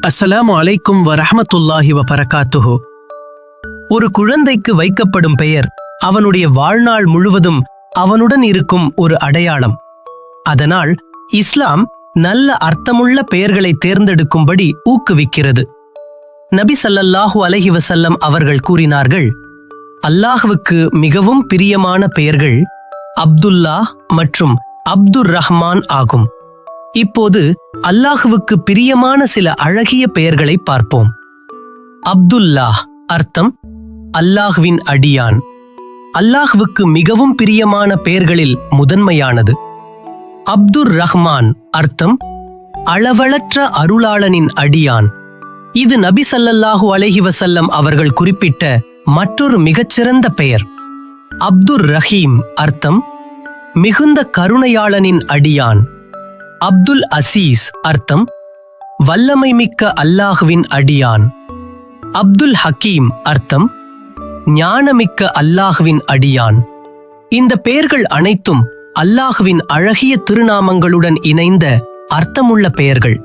அஸ்ஸலாமு அலைக்கும் வரஹ்மத்துல்லாஹி வபரகாத்துஹு. ஒரு குழந்தைக்கு வைக்கப்படும் பெயர் அவனுடைய வாழ்நாள் முழுவதும் அவனுடன் இருக்கும் ஒரு அடையாளம். அதனால் இஸ்லாம் நல்ல அர்த்தமுள்ள பெயர்களை தேர்ந்தெடுக்கும்படி ஊக்குவிக்கிறது. நபி ஸல்லல்லாஹு அலைஹி வஸல்லம் அவர்கள் கூறினார்கள், அல்லாஹ்வுக்கு மிகவும் பிரியமான பெயர்கள் அப்துல்லா மற்றும் அப்துர் ரஹ்மான் ஆகும். இப்போது அல்லாஹ்வுக்கு பிரியமான சில அழகிய பெயர்களை பார்ப்போம். அப்துல்லா அர்த்தம் அல்லாஹ்வின் அடியான். அல்லாஹ்வுக்கு மிகவும் பிரியமான பெயர்களில் முதன்மையானது. அப்துர் ரஹ்மான் அர்த்தம் அளவளற்ற அருளாளனின் அடியான். இது நபி ஸல்லல்லாஹு அலைஹி வஸல்லம் அவர்கள் குறிப்பிட்ட மற்றொரு மிகச்சிறந்த பெயர். அப்துர் ரஹீம் அர்த்தம் மிகுந்த கருணையாளனின் அடியான். அப்துல் அசீஸ் அர்த்தம் வல்லமை மிக்க அல்லாஹ்வின் அடியான். அப்துல் ஹக்கீம் அர்த்தம் ஞானமிக்க அல்லாஹ்வின் அடியான். இந்த பெயர்கள் அனைத்தும் அல்லாஹ்வின் அழகிய திருநாமங்களுடன் இணைந்த அர்த்தமுள்ள பெயர்கள்.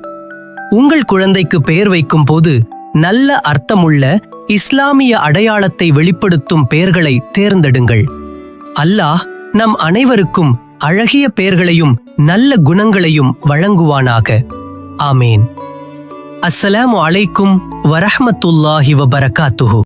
உங்கள் குழந்தைக்கு பெயர் வைக்கும் போது நல்ல அர்த்தமுள்ள இஸ்லாமிய அடையாளத்தை வெளிப்படுத்தும் பெயர்களை தேர்ந்தெடுங்கள். அல்லாஹ் நம் அனைவருக்கும் அழகிய பெயர்களையும் நல்ல குணங்களையும் வழங்குவானாக. ஆமீன். அஸ்ஸலாமு அலைக்கும் வரஹ்மத்துல்லாஹி வபரகாத்துஹு.